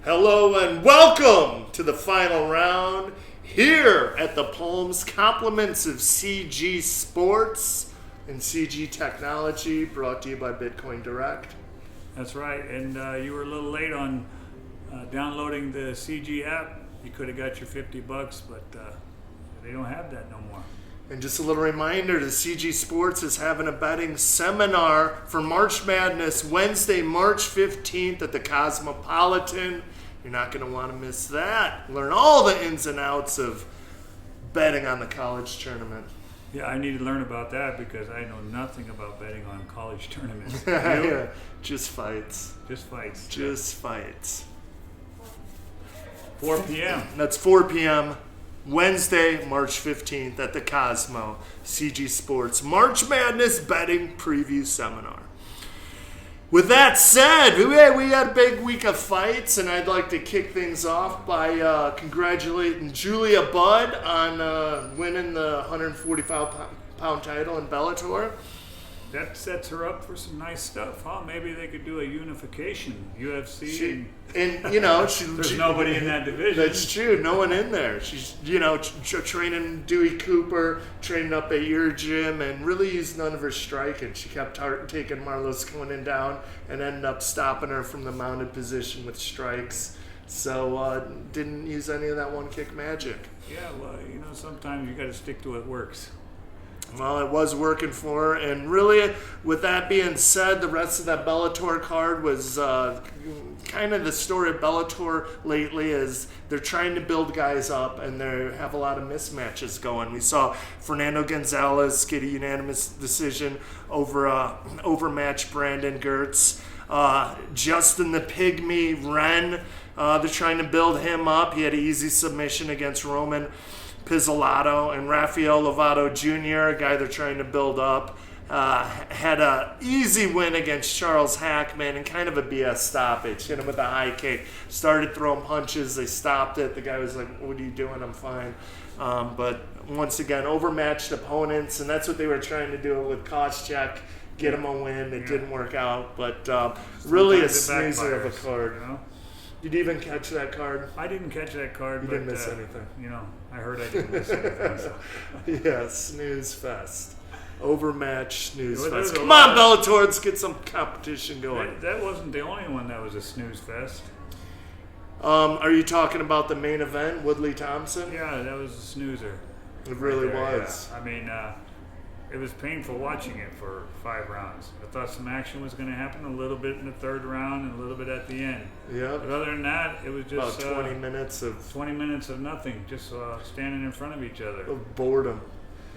Hello and welcome to the final round here at the Palms. Compliments of CG Sports and CG Technology, brought to you by Bitcoin Direct. That's right, and you were a little late on downloading the CG app. You could have got your $50, but they don't have that no more. And just a little reminder, the CG Sports is having a betting seminar for March Madness Wednesday, March 15th at the Cosmopolitan. You're not going to want to miss that. Learn all the ins and outs of betting on the college tournament. Yeah, I need to learn about that because I know nothing about betting on college tournaments. Yeah, just fights. Just fights. Just fights. 4 p.m. That's 4 p.m. Wednesday, March 15th at the Cosmo. CG Sports March Madness Betting Preview Seminar. With that said, we had a big week of fights, and I'd like to kick things off by congratulating Julia Budd on winning the 145-pound title in Bellator. That sets her up for some nice stuff, huh? Maybe they could do a unification, UFC. There's nobody in that division. That's true. No one in there. She's, training Dewey Cooper, training up at your gym, and really used none of her striking. She kept taking Marlos Conan down and ended up stopping her from the mounted position with strikes. So didn't use any of that one-kick magic. Yeah, well, sometimes you got to stick to what works. Well, it was working for her, and really, with that being said, the rest of that Bellator card was kind of the story of Bellator lately is they're trying to build guys up, and they have a lot of mismatches going. We saw Fernando Gonzalez get a unanimous decision overmatch Brandon Gertz. Justin the Pygmy Wren, they're trying to build him up. He had an easy submission against Roman Pizzolato, and Rafael Lovato Jr., a guy they're trying to build up, had an easy win against Charles Hackman and kind of a BS stoppage. Hit him with a high kick, started throwing punches, they stopped it. The guy was like, "What are you doing? I'm fine." But once again, overmatched opponents, and that's what they were trying to do with Koscheck, get him a win. It didn't work out, but really a snoozer of a card. Did you even catch that card? I didn't catch that card. You didn't miss anything. I heard I didn't miss anything. So. Yeah, snooze fest. Overmatch snooze fest. Come on, Bellator, let's get some competition going. That wasn't the only one that was a snooze fest. Are you talking about the main event, Woodley Thompson? Yeah, that was a snoozer. It really was. Yeah. I mean, it was painful watching it for 5 rounds. I thought some action was going to happen a little bit in the 3rd round and a little bit at the end. Yeah. But other than that, it was just about 20 minutes of nothing, just standing in front of each other. Of boredom.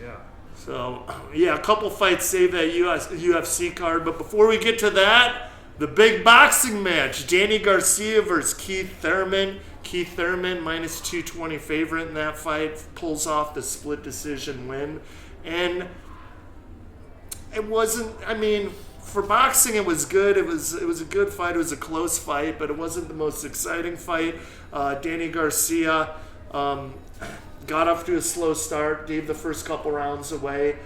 Yeah. So, a couple fights saved that UFC card. But before we get to that, the big boxing match, Danny Garcia versus Keith Thurman. Keith Thurman, minus 220 favorite in that fight, pulls off the split decision win. And it wasn't, for boxing it was good. It was a good fight. It was a close fight, but it wasn't the most exciting fight. Danny Garcia got off to a slow start, gave the first couple rounds away.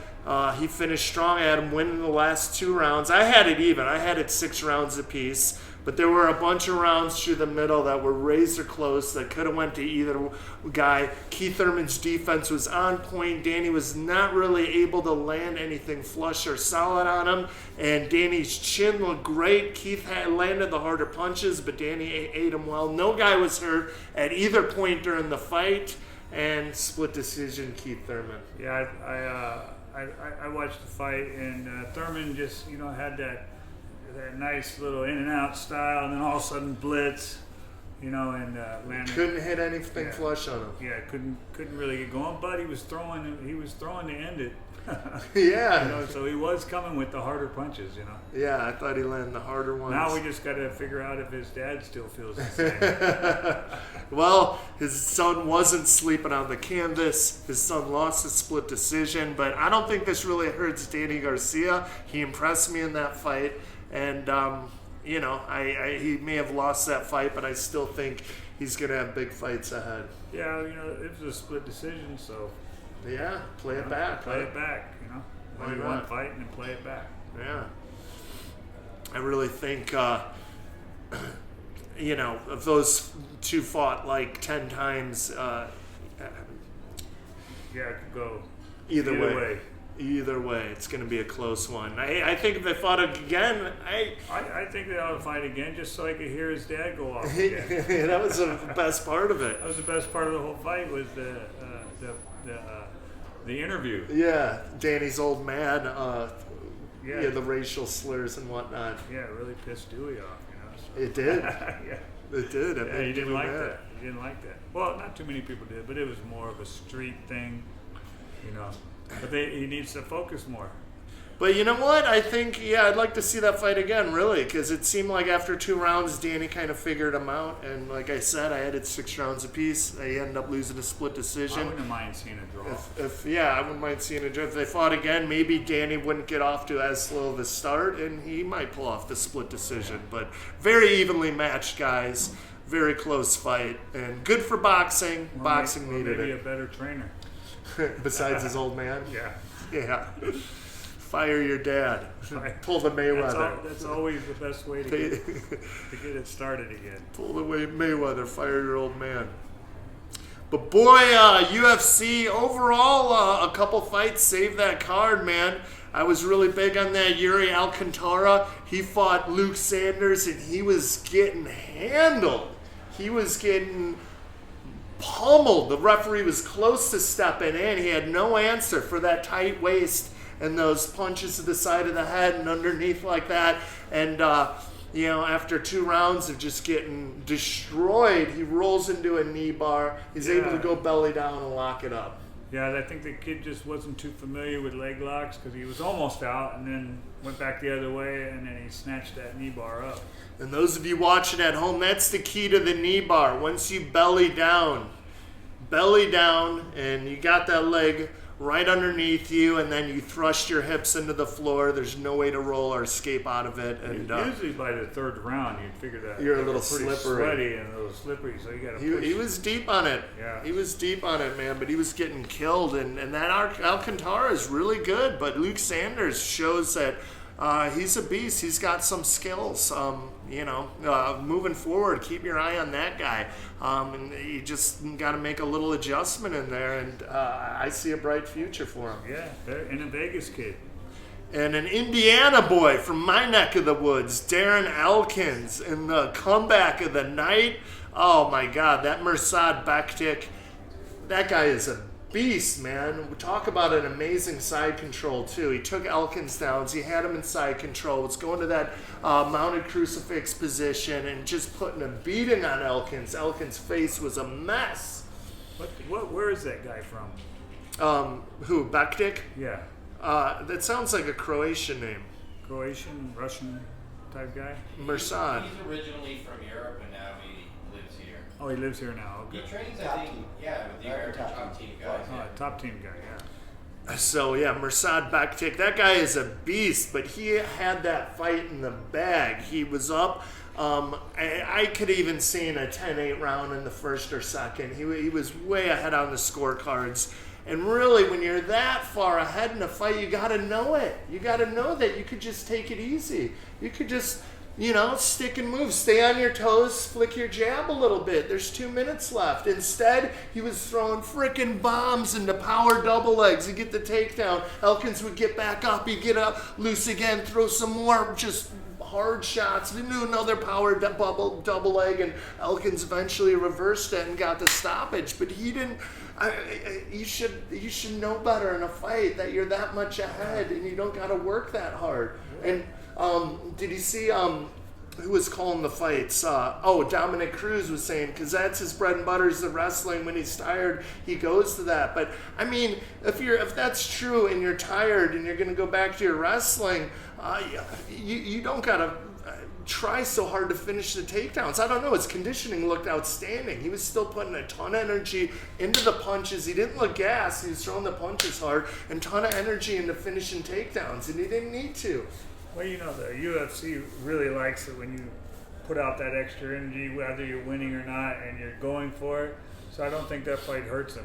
He finished strong. I had him winning the last 2 rounds. I had it even. I had it 6 rounds apiece. But there were a bunch of rounds through the middle that were razor close that could have went to either guy. Keith Thurman's defense was on point. Danny was not really able to land anything flush or solid on him. And Danny's chin looked great. Keith had landed the harder punches, but Danny ate him well. No guy was hurt at either point during the fight. And split decision, Keith Thurman. Yeah, I watched the fight, and Thurman just, had that nice little in and out style, and then all of a sudden blitz, and landed. Couldn't hit anything flush on him. Yeah, couldn't really get going, but he was throwing to end it. Yeah. So he was coming with the harder punches, Yeah, I thought he landed the harder ones. Now we just got to figure out if his dad still feels the same. Well, his son wasn't sleeping on the canvas. His son lost a split decision, but I don't think this really hurts Danny Garcia. He impressed me in that fight, and he may have lost that fight, but I still think he's going to have big fights ahead. Yeah, it was a split decision, so. Yeah, play it back. Play it back, Win one fight and then play it back. Yeah. I really think if those two fought like 10 times, it could go either way. Either way, it's going to be a close one. I think if they fought again, I think they ought to fight again just so I could hear his dad go off again. That was the best part of it. That was the best part of the whole fight was the interview. Yeah, Danny's old man. The racial slurs and whatnot. Yeah, it really pissed Dewey off. So. It did. Yeah. It did. He didn't like that. He didn't like that. Well, not too many people did, but it was more of a street thing, But he needs to focus more. But you know what? I think, I'd like to see that fight again, really, because it seemed like after 2 rounds, Danny kind of figured him out. And like I said, I had it 6 rounds apiece. They ended up losing a split decision. I wouldn't mind seeing a draw. I wouldn't mind seeing a draw. If they fought again, maybe Danny wouldn't get off to as slow of a start, and he might pull off the split decision. But very evenly matched, guys. Very close fight. And good for boxing. Boxing needed maybe it. A better trainer. Besides his old man? Yeah. Fire your dad. Pull the Mayweather. That's always the best way to get it started again. Pull the way Mayweather. Fire your old man. But boy, UFC overall, a couple fights saved that card, man. I was really big on that Yuri Alcantara. He fought Luke Sanders, and he was getting handled. He was getting pummeled. The referee was close to stepping in. He had no answer for that tight waist and those punches to the side of the head and underneath like that. And, after 2 rounds of just getting destroyed, he rolls into a knee bar. He's able to go belly down and lock it up. Yeah, I think the kid just wasn't too familiar with leg locks because he was almost out and then went back the other way and then he snatched that knee bar up. And those of you watching at home, that's the key to the knee bar. Once you belly down, and you got that leg right underneath you, and then you thrust your hips into the floor, there's no way to roll or escape out of it. And usually by the 3rd round, you'd figure that you're a little pretty slippery, sweaty and a little slippery, so you got to push. He was deep on it. Yeah, he was deep on it, man. But he was getting killed, and that Alcantara is really good. But Luke Sanders shows that he's a beast. He's got some skills. Moving forward, keep your eye on that guy. And you just got to make a little adjustment in there, and I see a bright future for him. Yeah, and a Vegas kid. And an Indiana boy from my neck of the woods, Darren Elkins, in the comeback of the night. Oh my God, that Mirsad Bektik, that guy is a beast, man. We talk about an amazing side control too. He took Elkins down. He had him in side control. Was going to that mounted crucifix position and just putting a beating on Elkins. Elkins' face was a mess. Where is that guy from? Who? Bektik? Yeah. That sounds like a Croatian name. Croatian, Russian type guy. Mirsad. He's originally from Europe and now he lives here. Oh, he lives here now. Okay. He trains, I think, with the American top team guys. Top team guy, yeah. So, Mirsad Bektik, that guy is a beast, but he had that fight in the bag. He was up. I could even see in a 10-8 round in the first or second. He was way ahead on the scorecards. And really, when you're that far ahead in a fight, you got to know it. You got to know that you could just take it easy. You could just, stick and move. Stay on your toes, flick your jab a little bit. There's 2 minutes left. Instead, he was throwing freaking bombs into power double legs. He'd get the takedown. Elkins would get back up. He'd get up loose again, throw some more just hard shots. He knew another power double leg, and Elkins eventually reversed it and got the stoppage. But he didn't. You should know better in a fight that you're that much ahead and you don't got to work that hard. And did you see who was calling the fights? Dominic Cruz was saying, because that's his bread and butter is the wrestling. When he's tired, he goes to that. But I mean, if that's true and you're tired and you're going to go back to your wrestling, you don't got to try so hard to finish the takedowns. I don't know. His conditioning looked outstanding. He was still putting a ton of energy into the punches. He didn't look gassed. He was throwing the punches hard and ton of energy into finishing takedowns, and he didn't need to. Well, the UFC really likes it when you put out that extra energy, whether you're winning or not, and you're going for it. So I don't think that fight hurts him,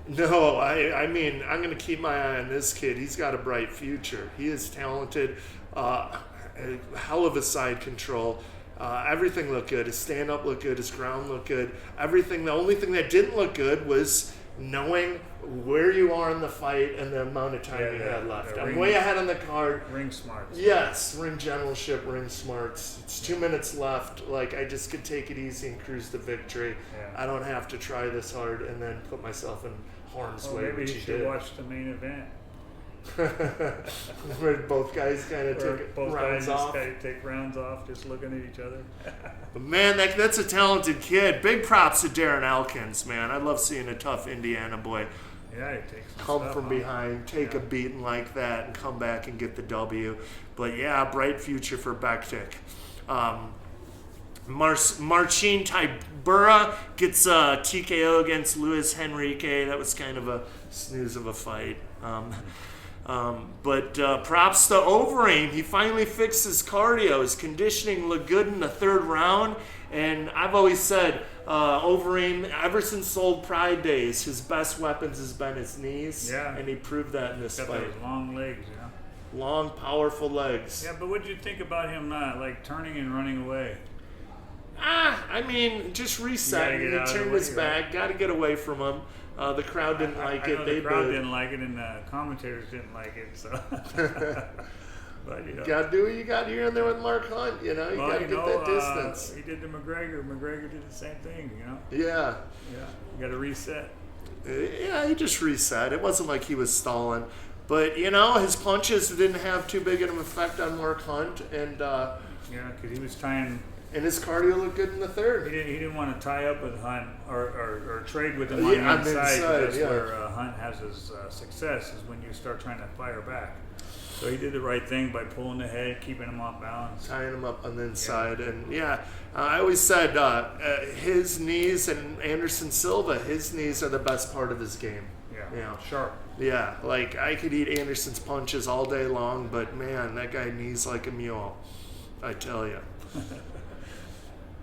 No, I mean, I'm going to keep my eye on this kid. He's got a bright future. He is talented. A hell of a side control. Everything looked good. His stand-up looked good. His ground looked good. Everything. The only thing that didn't look good was knowing where you are in the fight and the amount of time you had left. I'm way ahead on the card. Ring smarts. Yes, ring generalship, ring smarts. It's 2 minutes left. Like, I just could take it easy and cruise to victory. Yeah. I don't have to try this hard and then put myself in harm's way, Maybe which you he should did. watch the main event. Where both guys kind of Or took both rounds guys off. just take rounds off, just looking at each other. But man, that's a talented kid. Big props to Darren Elkins, man. I love seeing a tough Indiana boy Yeah, he takes some come stuff from on. behind, take a beating like that, and come back and get the W. But yeah, bright future for Bektik. Marcin Tybura gets a TKO against Luis Henrique. That was kind of a snooze of a fight. But props to Overeem. He finally fixed his cardio. His conditioning looked good in the third round. And I've always said, Overeem, ever since Old Pride days, his best weapons has been his knees. Yeah. And he proved that in this Got fight. those long legs, you know. Long, powerful legs. Yeah, but what'd you think about him like turning and running away? I mean, just reset. You He gotta get out of the turned way, his back. Got to get away from him. The crowd didn't like I it. know They the crowd booed. didn't like it, and the commentators didn't like it. So, but you know, Got to do what you got. You're in there with Mark Hunt. You know, you got to get that distance. He did to McGregor. McGregor did the same thing. You know. Yeah. Yeah. You got to reset. Yeah, he just reset. It wasn't like he was stalling. But, you know, his punches didn't have too big of an effect on Mark Hunt. And Because he was trying. and his cardio looked good in the third. He didn't want to tie up with Hunt or trade with him on Yeah, on the the inside. inside, That's yeah. where Hunt has his success, is when you start trying to fire back. So he did the right thing by pulling the head, keeping him off balance. Tying him up on the inside. And, I always said his knees and Anderson Silva, his knees are the best part of his game. Yeah, sharp. Yeah, like I could eat Anderson's punches all day long, but man, that guy knees like a mule. I tell you.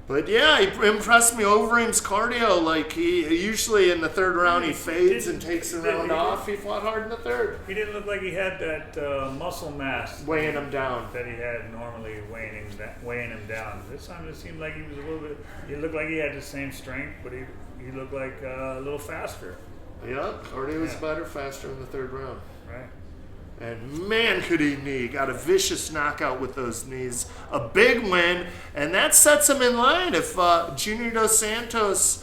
But yeah, he impressed me. Overeem's cardio, like he usually in the third round he fades and takes the round off. He fought hard in the third, He didn't look like he had that muscle mass weighing him down. that he had normally weighing him down. This time it seemed like he was a little bit. He looked like he had the same strength, but he looked like a little faster. Yeah, cardio was better, faster in the third round. Right. And man, could he knee. Got a vicious knockout with those knees. A big win, and that sets him in line. If Junior Dos Santos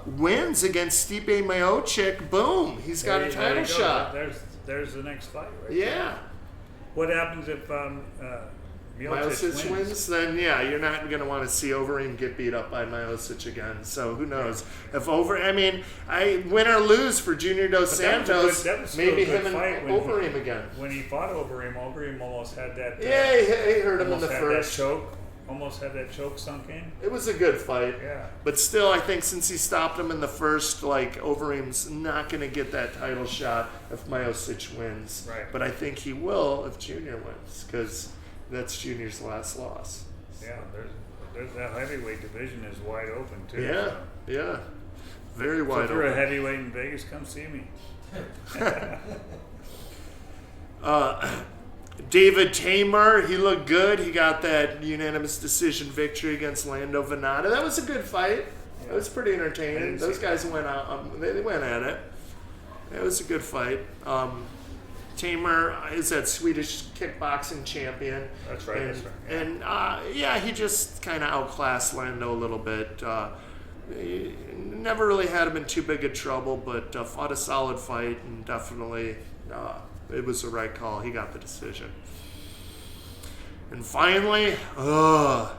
wins against Stipe Miocic, boom, he's got a title shot. There's the next fight, right? Yeah. What happens if Miocic wins, then you're not going to want to see Overeem get beat up by Miocic again. So who knows? If I win or lose for Junior Dos Santos, that was still maybe a good him and fight Overeem again. When he fought Overeem almost had that. Yeah, he hurt him in the almost had first. that choke. Almost had that choke sunk in. It was a good fight. Yeah. But still, I think since he stopped him in the first, Overeem's not going to get that title shot if Miocic wins. Right. But I think he will if Junior wins, because that's Junior's last loss. Yeah, there's that heavyweight division is wide open too. Yeah, so. yeah. Very So wide if you're a open. heavyweight in Vegas, come see me. David Tamer, he looked good. He got that unanimous decision victory against Lando Venata. That was a good fight. It was pretty entertaining. Those guys went out. They went at it. It was a good fight. Tamer is that Swedish kickboxing champion. That's right. And he just kind of outclassed Lando a little bit. He never really had him in too big of trouble, but fought a solid fight, and definitely it was the right call. He got the decision. And finally, the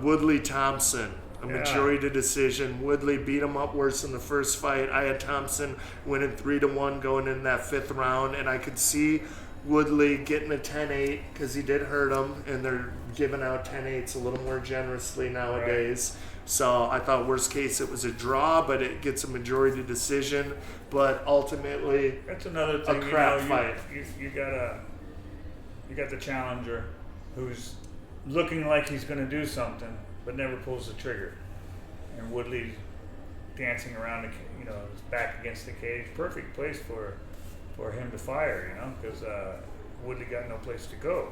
Woodley Thompson. A majority decision. Woodley beat him up worse in the first fight. I had Thompson winning 3-1 going in that fifth round, and I could see Woodley getting a 10-8 because he did hurt him, and they're giving out 10-8s a little more generously nowadays. Right. So I thought worst case it was a draw, but it gets a majority decision. But ultimately, that's another thing. A crap fight. You got the challenger who's looking like he's going to do something, but never pulls the trigger. And Woodley dancing around, his back against the cage. Perfect place for him to fire, because Woodley got no place to go.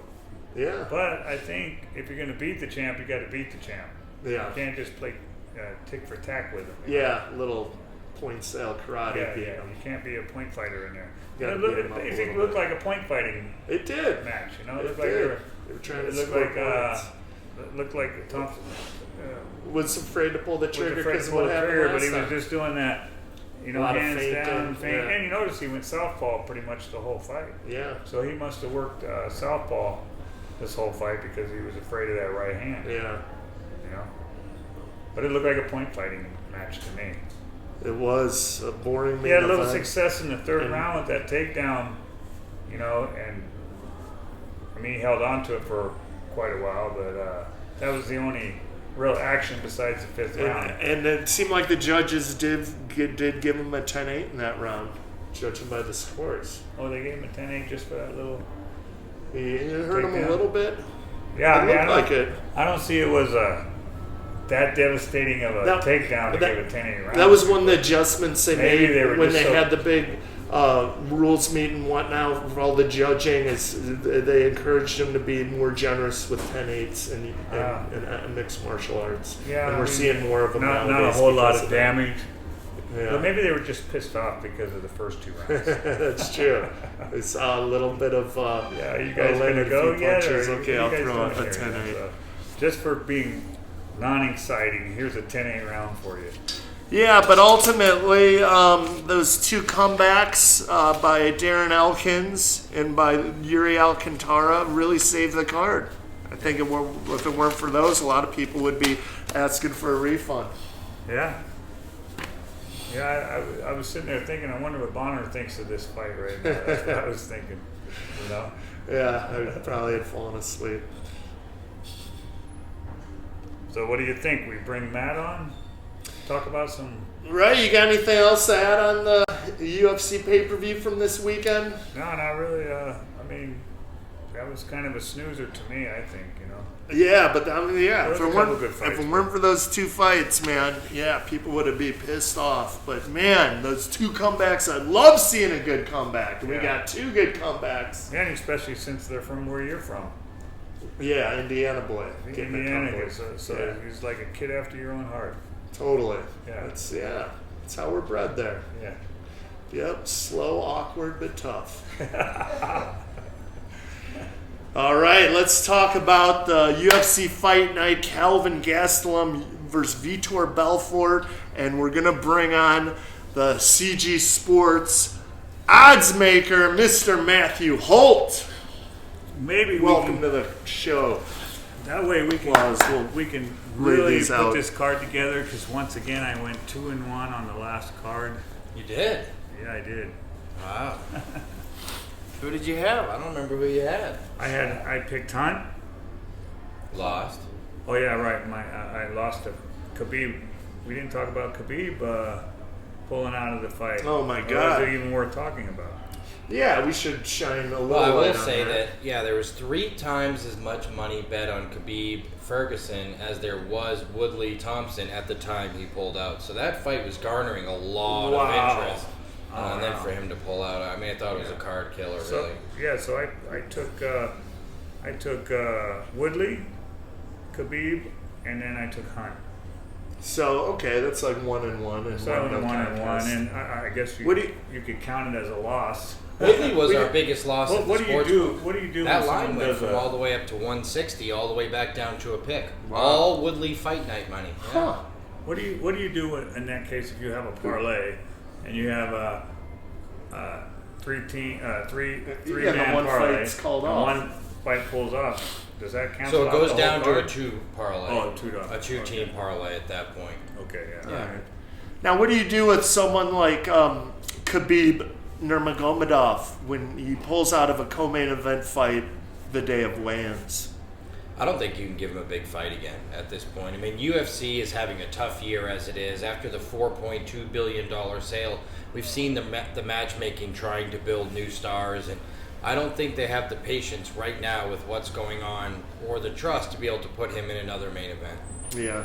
Yeah. But I think if you're going to beat the champ, you got to beat the champ. Yeah. You can't just play tick for tack with him. Yeah, little point style karate. Yeah. beat You him. can't be a point fighter in there. Gotta It beat him up a basically little looked bit. like a point fighting It did. match. You know, it It looked like did. they were trying to it looked score like points. it looked like Thompson Was afraid to pull the was trigger afraid because to of pull what the happened trigger, last but he was time. just doing that. You know, A lot of hands fainting, down, feint. yeah. And you notice he went southpaw pretty much the whole fight. Yeah. So he must have worked southpaw this whole fight because he was afraid of that right hand. Yeah. You know, but it looked like a point fighting match to me. It was a boring He had a main little event. success in the third And- round with that takedown, you know, and I mean he held on to it for quite a while, but that was the only real action besides the fifth round. And it seemed like the judges did give him a 10-8 in that round, judging by the scores. Oh, they gave him a 10-8 just for that little. It hurt him Takedown? a little bit. Yeah, It I mean, looked like it. I don't see it was that devastating of a takedown to give a 10-8 round. That was one of the adjustments they Maybe made they were when just they so- had the big rules meeting and whatnot for all the judging. Is they encouraged him to be more generous with 10-8s and mixed martial arts. Yeah, and I we're mean, seeing more of them not nowadays. a whole lot because of that. damage. Yeah. But maybe they were just pissed off because of the first two rounds. That's true. It's a little bit of. Yeah, you guys landed gonna a go few yet? punches. Or Okay, you I'll guys throw doing a here? 10-8. So, just for being non-exciting, here's a 10-8 round for you. Yeah, but ultimately, those two comebacks by Darren Elkins and by Yuri Alcantara really saved the card. I think if it weren't for those, a lot of people would be asking for a refund. Yeah. Yeah, I was sitting there thinking, I wonder what Bonnar thinks of this fight right now. That's what I was thinking, you know? Yeah, I probably had fallen asleep. So what do you think? We bring Matt on? Talk about some... Right, you got anything else to add on the UFC pay-per-view from this weekend? No, not really. I mean, that was kind of a snoozer to me, I think, you know? Yeah, but I mean, yeah, Those if are it a couple weren't good fights, if it weren't for those two fights, man, yeah, people would have been pissed off. But man, those two comebacks, I love seeing a good comeback. We Yeah. got two good comebacks. And especially since they're from where you're from. Yeah, Indiana boy, getting the Indiana, comeback. so Yeah. he's like a kid after your own heart. Totally. Yeah. That's how we're bred there. Yeah. Yep, slow, awkward, but tough. All right, let's talk about the UFC Fight Night, Calvin Gastelum versus Vitor Belfort, and we're going to bring on the CG Sports odds maker, Mr. Matthew Holt. Maybe Welcome to the show. that way we can Well, we can lay really these put out. this card together because once again I went 2-1 on the last card. You did? Yeah, I did. Wow. Who did you have? I don't remember who you had. I picked Hunt. Lost. Oh yeah, right. I lost to Khabib. We didn't talk about Khabib pulling out of the fight. Oh, my Or God. is it even worth talking about? Yeah, we should shine a little Well, I will light on say that, yeah, there was 3 times as much money bet on Khabib Ferguson as there was Woodley Thompson at the time he pulled out. So that fight was garnering a lot Wow. of interest. And then wow. for him to pull out, I mean, I thought it was a card killer, So really. yeah, so I took Woodley, Khabib, and then I took Hunt. So, okay, that's like 1-1 and So I went no 1-1, contest. and I guess What do you could count it as a loss. Woodley was We our did- biggest loss in What the do you sports do? book. What do you do That when line someone went does from a all the way up to 160, all the way back down to a pick. Wow. All Woodley fight night money. Yeah. Huh. What do you do in that case if you have a parlay and you have a three Yeah, the man one parlay fight's called and off. one fight pulls off? Does that count? So it goes down to a 2 parlay. Oh, a 2 to- A 2-team okay. parlay at that point. Okay, yeah. Yeah. All right. Now, what do you do with someone like Khabib Nurmagomedov when he pulls out of a co-main event fight the day of weigh-ins? I don't think you can give him a big fight again at this point. I mean, UFC is having a tough year as it is. After the $4.2 billion sale, we've seen the matchmaking trying to build new stars, and I don't think they have the patience right now with what's going on or the trust to be able to put him in another main event. Yeah.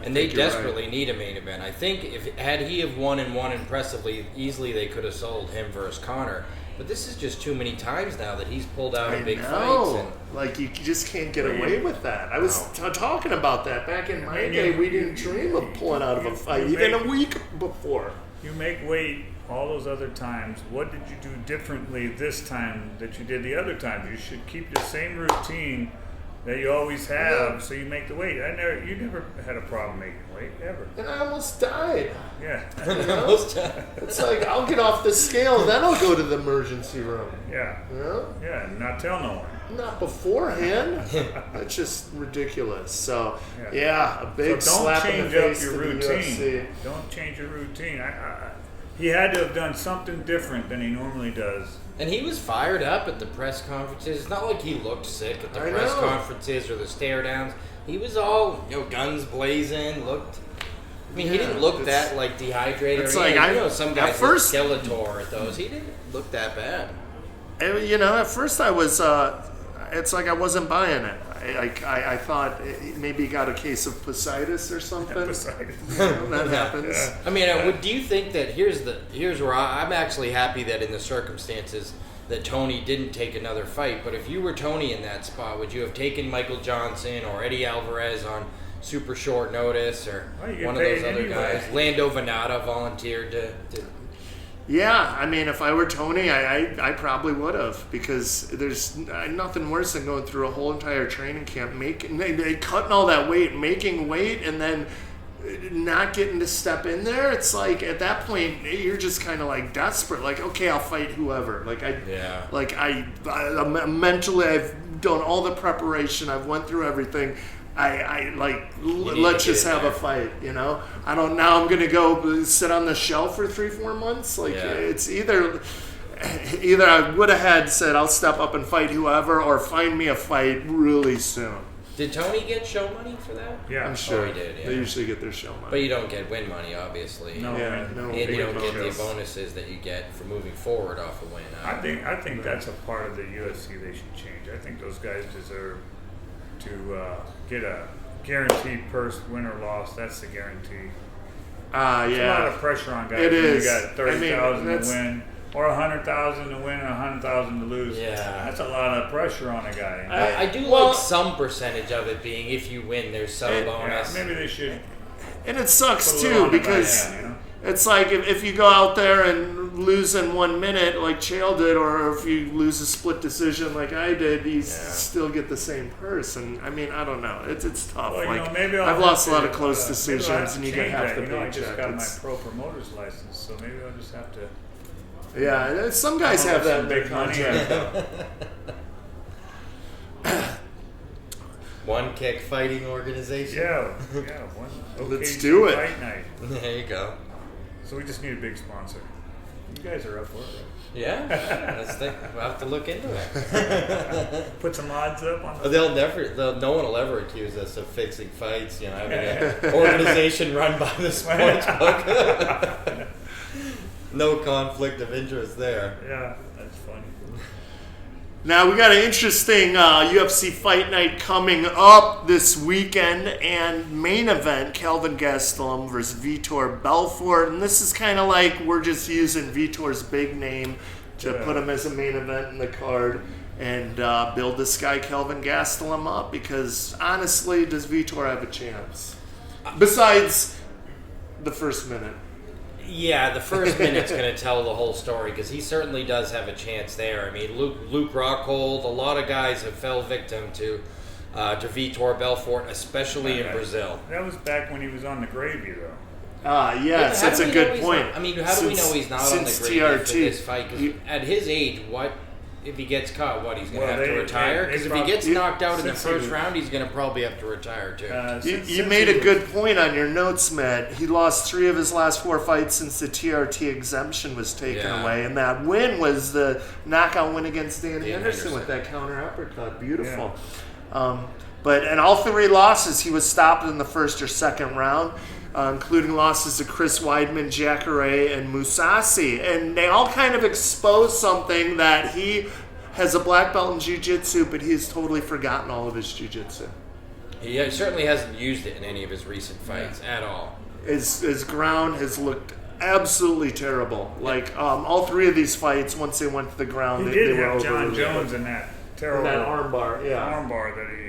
And they think you're desperately need a main event. I think had he have won and won impressively, easily they could have sold him versus Conor. But this is just too many times now that he's pulled out of big fights. And Like, you just can't get away with that. I was talking about that back in my day. We didn't dream of pulling out of a fight even a week before. You make weight all those other times. What did you do differently this time that you did the other times? You should keep the same routine that you always have, so you make the weight. You never had a problem making weight ever. And I almost died. Yeah. You know? It's like, I'll get off the scale, then I'll go to the emergency room. Yeah. You know? Yeah, and not tell no one. Not beforehand. That's just ridiculous. So, a big slap in the face to the UFC. Don't change your routine. He had to have done something different than he normally does. And he was fired up at the press conferences. It's not like he looked sick at the press conferences or the stare downs. He was all, guns blazing, he didn't look that like dehydrated. It's some guys look Skeletor at those. He didn't look that bad. At first I was, it's like I wasn't buying it. I thought maybe he got a case of fasciitis or something. That happens. Yeah. I mean, do you think that here's where I'm actually happy that in the circumstances that Tony didn't take another fight. But if you were Tony in that spot, would you have taken Michael Johnson or Eddie Alvarez on super short notice, or one of those other guys? Lando Venata volunteered to Yeah, I mean, if I were Tony, I probably would have, because there's nothing worse than going through a whole entire training camp, cutting all that weight, making weight, and then not getting to step in there. It's like, at that point, you're just kind of like desperate. Like, okay, I'll fight whoever. Mentally, I've done all the preparation. I've went through everything. Let's just have a fight, Now I'm going to go sit on the shelf for 3-4 months. It's either I would have said I'll step up and fight whoever, or find me a fight really soon. Did Tony get show money for that? Yeah, I'm sure he did. Yeah. They usually get their show money, but you don't get win money, obviously. No, and you don't get the bonuses that you get for moving forward off a win. I think that's a part of the UFC they should change. I think those guys deserve to get a guaranteed purse, win or loss. That's the guarantee. It's a lot of pressure on guys. It is. You got 30,000 to win, or 100,000 to win, and 100,000 to lose. Yeah, that's a lot of pressure on a guy. I do like some percentage of it being, if you win, there's some bonus. Maybe they should. And it sucks too, because it's like if you go out there and lose in 1 minute like Chael did, or if you lose a split decision like I did, you still get the same purse. And I mean, I don't know. It's tough. Well, maybe I've lost a lot of close decisions, and you get half the paycheck. I just got my pro promoter's license, so maybe I'll just have to. Yeah, some guys have that in their big money. One kick fighting organization. Yeah, one. Let's do it. Fight night. There you go. So we just need a big sponsor. You guys are up for it, right? Yeah, we'll have to look into it. Put some odds up on. No one will ever accuse us of fixing fights. Having an organization run by the sports book. No conflict of interest there. Yeah, that's funny. Now, we got an interesting UFC Fight Night coming up this weekend, and main event, Kelvin Gastelum versus Vitor Belfort. And this is kind of like we're just using Vitor's big name to put him as a main event in the card and build this guy, Kelvin Gastelum, up, because honestly, does Vitor have a chance? Besides the first minute. Yeah, the first minute's going to tell the whole story, because he certainly does have a chance there. I mean, Luke Rockhold, a lot of guys have fell victim to Vitor Belfort, especially in Brazil. That was back when he was on the gravy, though. Yes, that's a good point. How do we know he's not on the gravy for this fight? Because at his age, if he gets caught, he's going to have to retire? Because if he gets knocked out in the first round, he's going to probably have to retire too. You made a good point on your notes, Matt. He lost 3 of his last 4 fights since the TRT exemption was taken away, and that win was the knockout win against Dan Henderson with that counter uppercut. Beautiful. Yeah. But in all 3 losses, he was stopped in the first or second round, including losses to Chris Weidman, Jacare, and Mousasi. And they all kind of expose something, that he has a black belt in jiu-jitsu, but he has totally forgotten all of his jiu-jitsu. He certainly hasn't used it in any of his recent fights at all. His ground has looked absolutely terrible. Like all three of these fights, once they went to the ground, He they did were have over. John Jones in that terrible that armbar, armbar that he.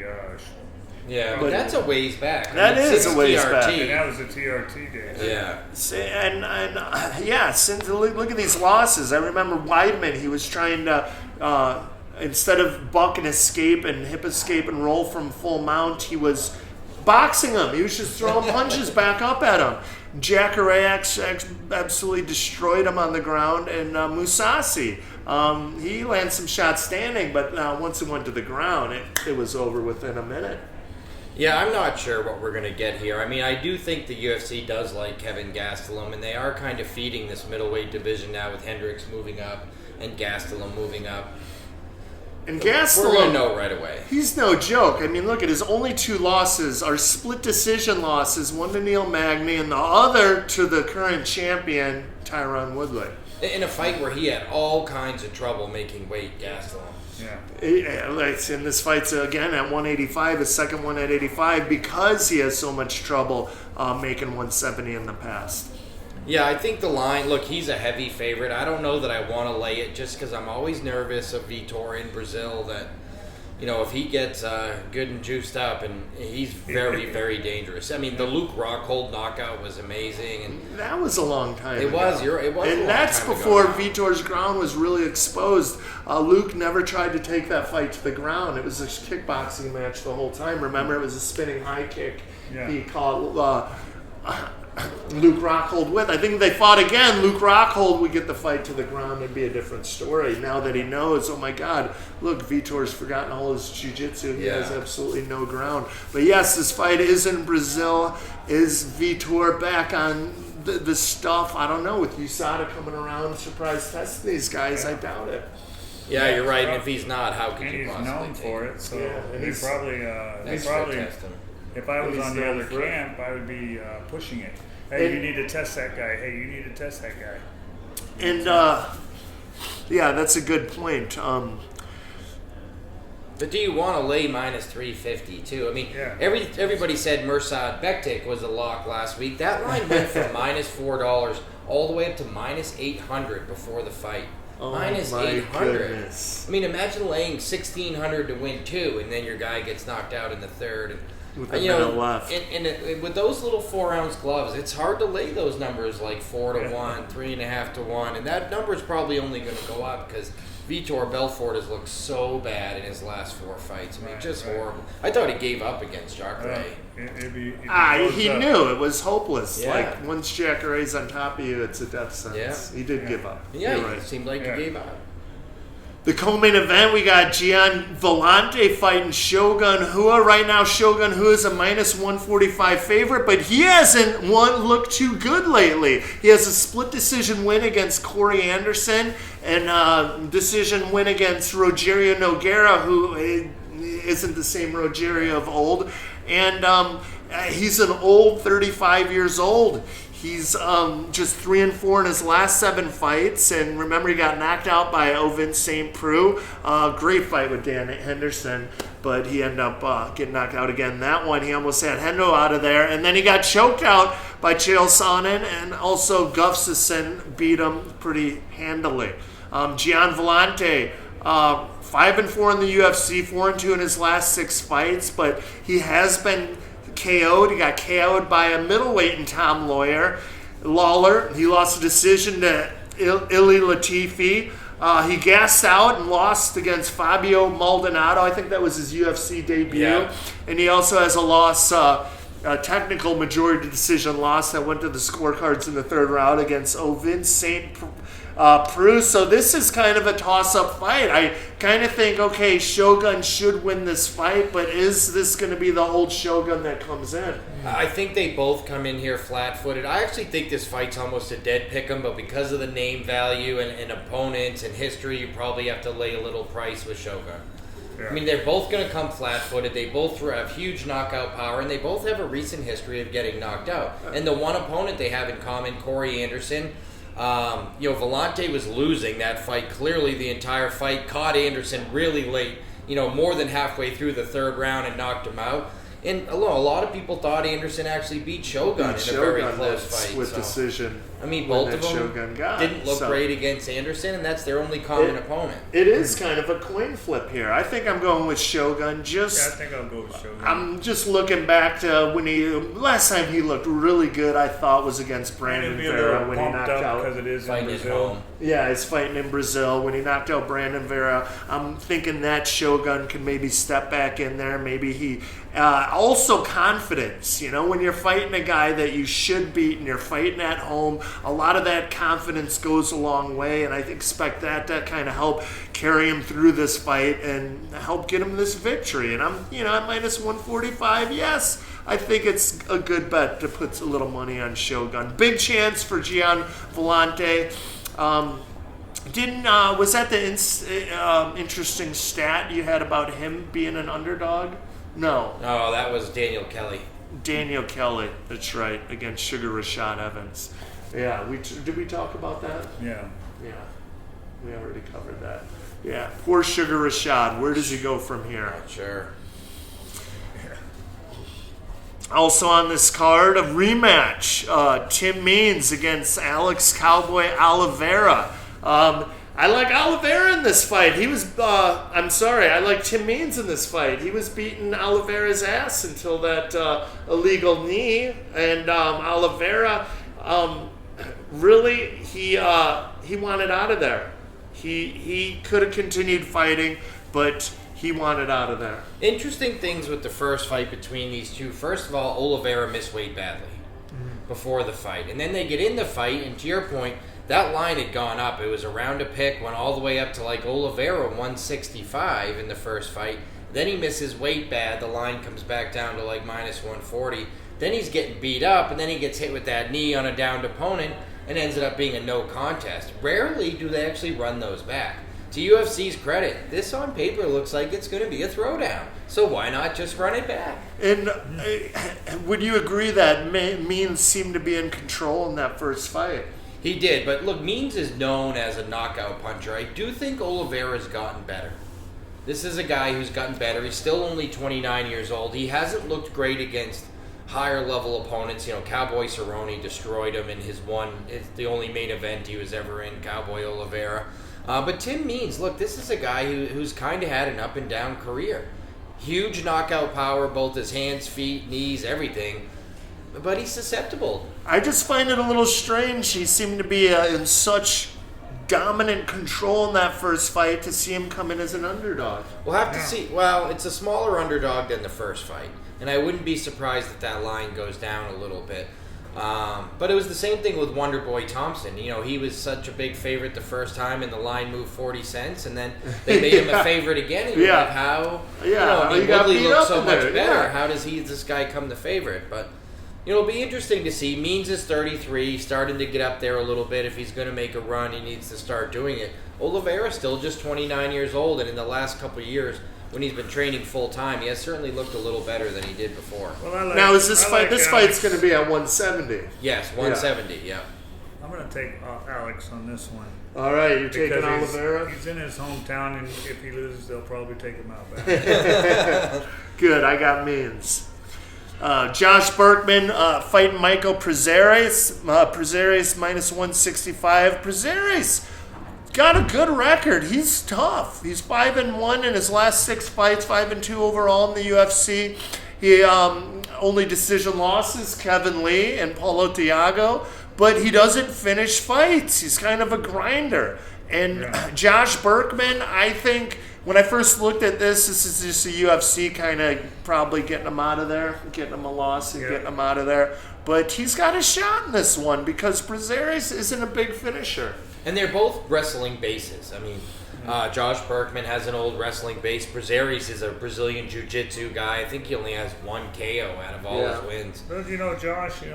Yeah, but that's a ways back. That is a ways back. And that was the TRT days. Yeah. Since look at these losses. I remember Weidman. He was trying to instead of buck and escape and hip escape and roll from full mount, he was boxing him. He was just throwing punches back up at him. Jacare absolutely destroyed him on the ground, and Mousasi. He landed some shots standing, but once it went to the ground, it was over within a minute. Yeah, I'm not sure what we're going to get here. I mean, I do think the UFC does like Kevin Gastelum, and they are kind of feeding this middleweight division now with Hendricks moving up and Gastelum moving up. And Gastelum, we're going to know right away. He's no joke. I mean, look at his only 2 losses are split decision losses, one to Neil Magny and the other to the current champion, Tyron Woodley. In a fight where he had all kinds of trouble making weight, Gastelum. Yeah. In this fight's again at 185, his second one at 85, because he has so much trouble making 170 in the past. Yeah, I think the line, look, he's a heavy favorite. I don't know that I want to lay it just because I'm always nervous of Vitor in Brazil that, you know, if he gets good and juiced up, and he's very, very dangerous. I mean, the Luke Rockhold knockout was amazing. And that was a long time ago. It was a long and that's time before ago. Vitor's ground was really exposed. Luke never tried to take that fight to the ground. It was a kickboxing match the whole time. Remember, it was a spinning high kick. Yeah. He caught Luke Rockhold with. I think if they fought again, Luke Rockhold would get the fight to the ground. It'd be a different story. Now that he knows, oh my God, look, Vitor's forgotten all his jiu-jitsu. He has absolutely no ground. But yes, this fight is in Brazil. Is Vitor back on the stuff? I don't know. With USADA coming around, surprise test these guys, I doubt it. Yeah, you're right. And if he's not, how could you possibly known for it, so and he's probably test him. if I was he's on the known other for it. camp, I would be pushing it. Hey, you need to test that guy. Hey, you need to test that guy. And yeah, that's a good point. But do you want to lay minus 350 too? I mean, Yeah. everybody said Mirsad Bektik was a lock last week. That line went from minus $4 all the way up to minus 800 before the fight. Oh minus my 800. goodness. I mean, imagine laying 1,600 to win 2, and then your guy gets knocked out in the third. With a minute left. And with those little 4-ounce gloves, it's hard to lay those numbers like 4 to 1, 3.5 to 1, and that number is probably only going to go up because Vitor Belfort has looked so bad in his last 4 fights. I mean, just horrible. I thought he gave up against Jacare. He knew it was hopeless. Yeah. Like, once Jacare's on top of you, it's a death sentence. Yeah. He did give up. Yeah, You're right. it seemed like he gave up. The co-main event, we got Gian Villante fighting Shogun Rua. Right now, Shogun Rua is a minus 145 favorite, but he hasn't looked too good lately. He has a split decision win against Corey Anderson and a decision win against Rogerio Nogueira, who isn't the same Rogerio of old. And he's an old 35 years old. He's just 3-4 in his last 7 fights, and remember he got knocked out by Ovin St. Preux. Great fight with Dan Henderson, but he ended up getting knocked out again. That one, he almost had Hendo out of there, and then he got choked out by Chael Sonnen, and also Gustafsson beat him pretty handily. Gian Villante, 5-4 in the UFC, 4-2 in his last 6 fights, but he has been KO'd. He got KO'd by a middleweight in Tom Lawler. He lost a decision to Ili Latifi. He gassed out and lost against Fabio Maldonado. I think that was his UFC debut. Yeah. And he also has a loss, a technical majority decision loss that went to the scorecards in the 3rd round against Ovin St. Preux. So this is kind of a toss-up fight. I kind of think, okay, Shogun should win this fight, but is this going to be the old Shogun that comes in? I think they both come in here flat-footed. I actually think this fight's almost a dead pick'em, but because of the name value and opponents and history, you probably have to lay a little price with Shogun. Yeah. I mean, they're both going to come flat-footed. They both have huge knockout power, and they both have a recent history of getting knocked out. And the one opponent they have in common, Corey Anderson, Villante was losing that fight clearly the entire fight, caught Anderson really late, more than halfway through the 3rd round and knocked him out. And a lot of people thought Anderson actually beat Shogun in a very close fight. With decision. I mean, both of them Shogun didn't look great against Anderson, and that's their only common opponent. It is kind of a coin flip here. I think I'm going with Shogun. I think I'll go with Shogun. I'm just looking back to when last time he looked really good. I thought was against Brandon Vera when he knocked out. Because it is fighting in Brazil. Yeah, he's fighting in Brazil when he knocked out Brandon Vera. I'm thinking that Shogun can maybe step back in there. Maybe he also confidence. When you're fighting a guy that you should beat and you're fighting at home, a lot of that confidence goes a long way, and I expect that to kind of help carry him through this fight and help get him this victory. And I'm, at minus 145. Yes, I think it's a good bet to put a little money on Shogun. Big chance for Gian Villante. Was that the interesting stat you had about him being an underdog? No. No, that was Daniel Kelly. Daniel Kelly, that's right, against Sugar Rashad Evans. Yeah, did we talk about that? Yeah. Yeah, we already covered that. Yeah, poor Sugar Rashad. Where does he go from here? Not sure. Also on this card, a rematch. Tim Means against Alex Cowboy Oliveira. I like Oliveira in this fight. He was, I like Tim Means in this fight. He was beating Oliveira's ass until that illegal knee. And Oliveira, really, he wanted out of there. He could have continued fighting, but he wanted out of there. Interesting things with the first fight between these two. First of all, Oliveira missed weight badly before the fight. And then they get in the fight, and to your point, that line had gone up. It was a round to pick, went all the way up to like Oliveira 165 in the first fight. Then he misses weight bad. The line comes back down to like minus 140. Then he's getting beat up, and then he gets hit with that knee on a downed opponent and ends up being a no contest. Rarely do they actually run those back. To UFC's credit, this on paper looks like it's going to be a throwdown. So why not just run it back? And would you agree that Means seemed to be in control in that first fight? He did, but look, Means is known as a knockout puncher. I do think Oliveira's gotten better. This is a guy who's gotten better. He's still only 29 years old. He hasn't looked great against higher level opponents. Cowboy Cerrone destroyed him in it's the only main event he was ever in, Cowboy Oliveira. But Tim Means, look, this is a guy who's kind of had an up and down career. Huge knockout power, both his hands, feet, knees, everything. But he's susceptible. I just find it a little strange. He seemed to be in such dominant control in that first fight to see him come in as an underdog. We'll have to see. Well, it's a smaller underdog than the first fight. And I wouldn't be surprised if that line goes down a little bit. But it was the same thing with Wonderboy Thompson. He was such a big favorite the first time, and the line moved 40 cents, and then they made him a favorite again. And you're like, how? Woodley looks so much better. Yeah. How does this guy come the favorite? But it'll be interesting to see. Means is 33, starting to get up there a little bit. If he's going to make a run, he needs to start doing it. Oliveira's still just 29 years old, and in the last couple of years, when he's been training full time, he has certainly looked a little better than he did before. Well, now is this fight? This fight's going to be at 170. Yes, 170. Yeah. I'm going to take Alex on this one. All right, you're taking Oliveira. He's in his hometown, and if he loses, they'll probably take him out back. Good, I got Means. Josh Burkman fighting Michael Prazeres. Prazeres minus 165. Prazeres got a good record. He's tough. He's 5-1 in his last 6 fights, 5-2 overall in the UFC. He only decision losses, Kevin Lee and Paulo Thiago, but he doesn't finish fights. He's kind of a grinder. And Josh Burkman, I think when I first looked at this is just a UFC kind of probably getting him out of there, getting him a loss and getting him out of there. But he's got a shot in this one because Prazeres isn't a big finisher. And they're both wrestling bases. I mean, Josh Burkman has an old wrestling base. Prazeres is a Brazilian jiu-jitsu guy. I think he only has 1 KO out of all his wins. But Josh, he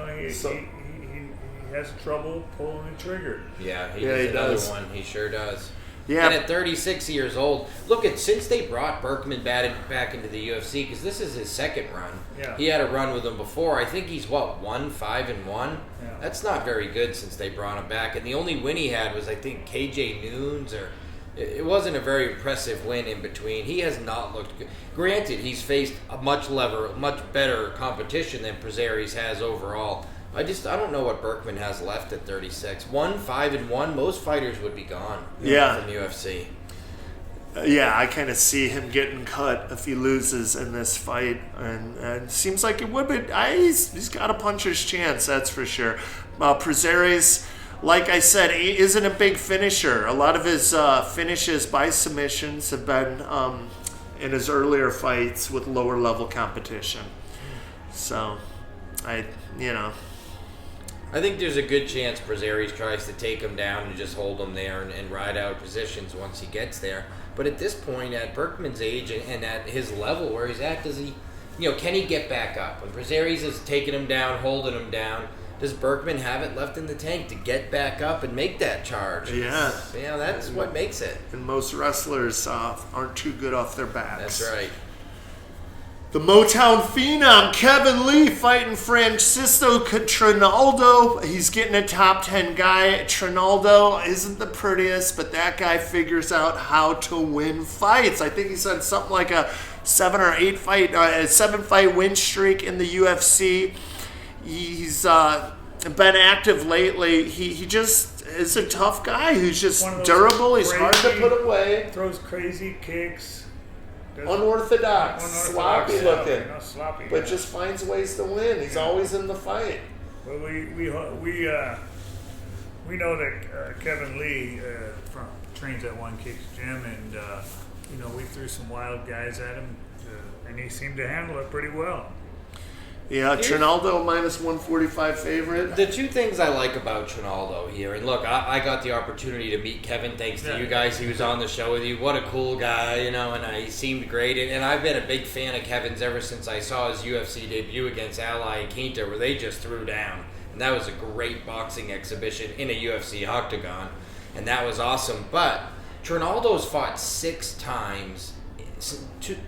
has trouble pulling the trigger. Yeah, he does. Another one. He sure does. Yeah. And at 36 years old, since they brought Burkman back into the UFC, because this is his second run. Yeah. He had a run with him before. I think he's 5-1. Yeah. That's not very good since they brought him back. And the only win he had was, I think, KJ Noons or it wasn't a very impressive win in between. He has not looked good. Granted, he's faced a much better competition than Prazeres has overall. I don't know what Burkman has left at 36. 5-1. Most fighters would be gone. From UFC. Yeah, I kind of see him getting cut if he loses in this fight, and it seems like it would be. He's got a puncher's chance, that's for sure. Prazeres, like I said, he isn't a big finisher. A lot of his finishes by submissions have been in his earlier fights with lower level competition. So, I think there's a good chance Prazeres tries to take him down and just hold him there and ride out positions once he gets there. But at this point, at Burkman's age and at his level where he's at, does he, can he get back up? When Prazeres is taking him down, holding him down, does Burkman have it left in the tank to get back up and make that charge? Yeah. That's what makes it. And most wrestlers aren't too good off their backs. That's right. The Motown Phenom, Kevin Lee, fighting Francisco Trinaldo. He's getting a top 10 guy. Trinaldo isn't the prettiest, but that guy figures out how to win fights. I think he's on something like a 7 fight win streak in the UFC. He's been active lately. He just is a tough guy who's just durable. He's hard to put away. Throws crazy kicks. Unorthodox, sloppy looking, sloppy, but just finds ways to win. He's always in the fight. Well, we know that Kevin Lee trains at One Kicks Gym, and we threw some wild guys at him, and he seemed to handle it pretty well. Yeah, Trinaldo minus 145 favorite. The two things I like about Trinaldo here, and look, I got the opportunity to meet Kevin thanks to you guys. He was on the show with you. What a cool guy, and he seemed great. And I've been a big fan of Kevin's ever since I saw his UFC debut against Ally Quinta, where they just threw down. And that was a great boxing exhibition in a UFC octagon, and that was awesome. But Trinaldo's fought 6 times.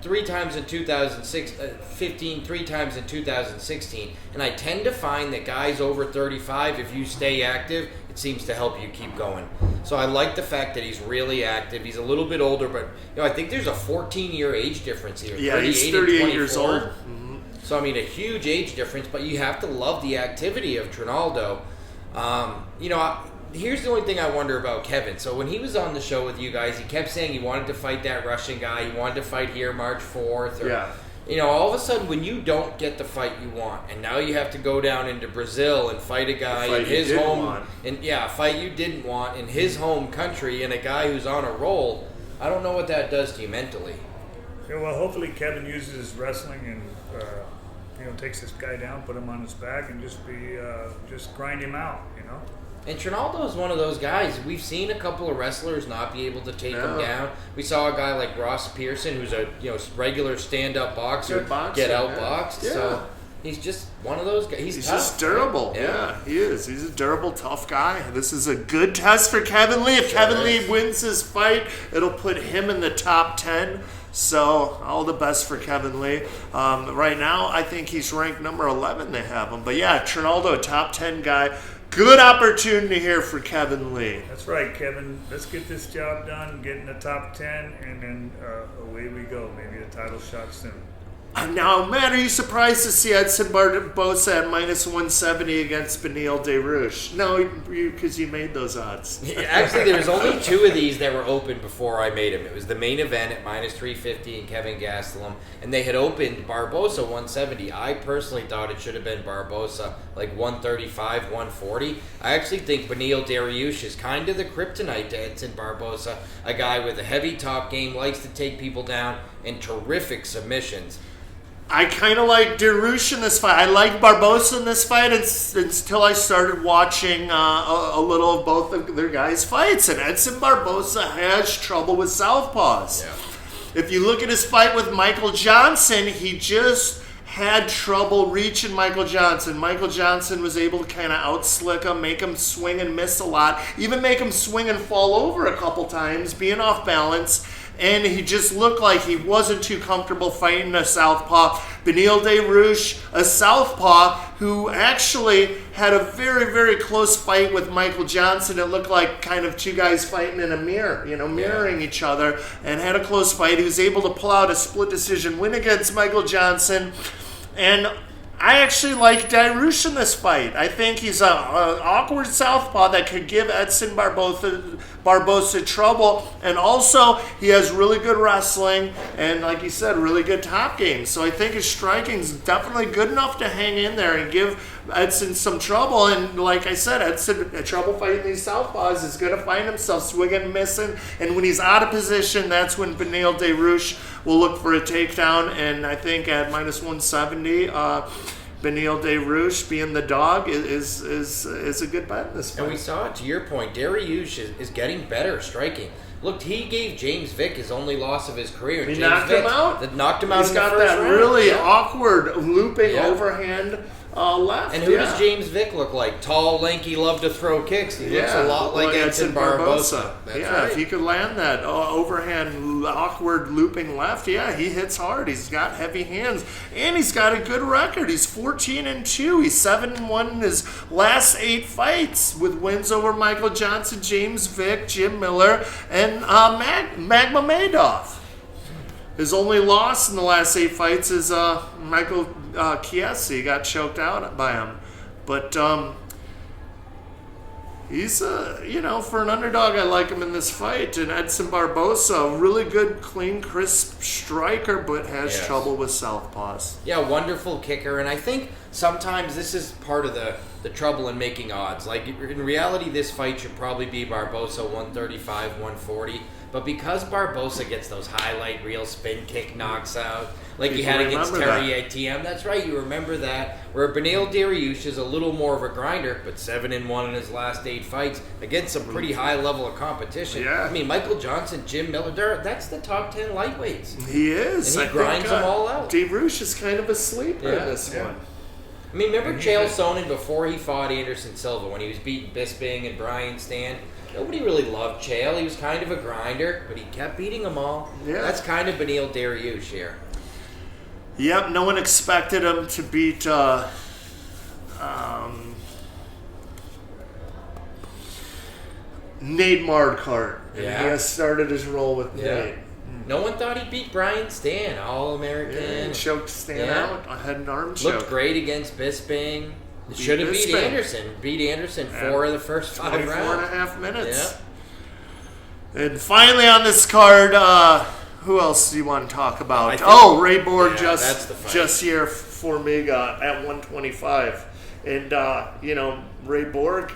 3 times in 2015, 3 times in 2016, and I tend to find that guys over 35, if you stay active, it seems to help you keep going. So I like the fact that he's really active. He's a little bit older, but I think there's a 14-year age difference here. Yeah, he's 38 years old. Mm-hmm. So a huge age difference, but you have to love the activity of Trinaldo. Here's the only thing I wonder about Kevin. So when he was on the show with you guys, he kept saying he wanted to fight that Russian guy. He wanted to fight here March 4th. All of a sudden when you don't get the fight you want, and now you have to go down into Brazil and fight a guy in his home, a fight you didn't want in his home country, and a guy who's on a roll, I don't know what that does to you mentally. Yeah, well, hopefully Kevin uses his wrestling and takes this guy down, put him on his back, and just grind him out. And Trinaldo is one of those guys. We've seen a couple of wrestlers not be able to take him down. We saw a guy like Ross Pearson, who's a regular stand-up boxer, get outboxed. Yeah. So he's just one of those guys. He's tough, just durable. Right? Yeah, he is. He's a durable, tough guy. This is a good test for Kevin Lee. If Kevin Lee wins his fight, it'll put him in the top 10. So all the best for Kevin Lee. Right now, I think he's ranked number 11. They have him. But yeah, Trinaldo, top 10 guy. Good opportunity here for Kevin Lee. That's right, Kevin. Let's get this job done, get in the top 10, and then away we go. Maybe a title shot soon. Now, Matt, are you surprised to see Edson Barbosa at minus 170 against Beneil Dariush? No, because you made those odds. Actually, there was only 2 of these that were open before I made them. It was the main event at minus 350 and Kevin Gastelum, and they had opened Barbosa 170. I personally thought it should have been Barbosa like 135, 140. I actually think Beneil Dariush is kind of the kryptonite to Edson Barbosa, a guy with a heavy top game, likes to take people down, and terrific submissions. I kind of like Dariush in this fight. I like Barbosa in this fight until I started watching a little of both of their guys' fights. And Edson Barbosa has trouble with southpaws. Yeah. If you look at his fight with Michael Johnson, he just had trouble reaching Michael Johnson. Michael Johnson was able to kind of outslick him, make him swing and miss a lot, even make him swing and fall over a couple times, being off balance. And he just looked like he wasn't too comfortable fighting a southpaw. Beneil Dariush, a southpaw who actually had a very, very close fight with Michael Johnson. It looked like kind of two guys fighting in a mirror, mirroring each other, and had a close fight. He was able to pull out a split decision win against Michael Johnson. And I actually like Dariush in this fight. I think he's an awkward southpaw that could give Edson Barbosa trouble. And also, he has really good wrestling and, like you said, really good top game. So I think his striking is definitely good enough to hang in there and give Edson some trouble. And like I said, Edson, trouble fighting these southpaws, is going to find himself swinging and missing. And when he's out of position, that's when Beneil Dariush will look for a takedown. And I think at minus 170, Beneil Dariush, being the dog, is a good bet in this fight. And we saw it, to your point, Dariush is getting better striking. Look, he gave James Vick his only loss of his career. He knocked him out? Knocked him out in the first round. He's got that really awkward looping overhand left. And who does James Vick look like? Tall, lanky, love to throw kicks. He looks a lot like Edson Barbosa. That's right. If he could land that overhand, awkward looping left, he hits hard. He's got heavy hands, and he's got a good record. He's 14-2. He's 7-1 in his last 8 fights, with wins over Michael Johnson, James Vick, Jim Miller, and Magma Madoff. His only loss in the last 8 fights is Michael Chiesa. He got choked out by him. But he's, for an underdog, I like him in this fight. And Edson Barbosa, really good, clean, crisp striker, but has trouble with southpaws. Yeah, wonderful kicker. And I think sometimes this is part of the trouble in making odds. Like, in reality, this fight should probably be Barbosa 135, 140. But because Barbosa gets those highlight reel spin kick knocks out, like he had against Terry ATM, that's right, you remember that. Where Beneil Dariush is a little more of a grinder, but 7-1 in his last 8 fights against some pretty high level of competition. Yeah. I mean, Michael Johnson, Jim Miller, that's the top 10 lightweights. He is. And he grinds them all out. Dariush is kind of a sleeper in this one. I mean, remember Chael Sonnen before he fought Anderson Silva, when he was beating Bisping and Brian Stann? Nobody really loved Chael. He was kind of a grinder, but he kept beating them all. Yeah. That's kind of Beneil Dariush here. Yep, no one expected him to beat Nate Marquardt. Yeah. He has started his role with Nate. No one thought he'd beat Brian Stann, All-American. Yeah, choked Stann out. I had an arm choke. Looked great against Bisping. Should have beat Anderson. Beat Anderson 4 of the first 5 rounds. 24.5 minutes. Yeah. And finally on this card, who else do you want to talk about? Ray Borg, Jassier Formiga at 125. And, Ray Borg,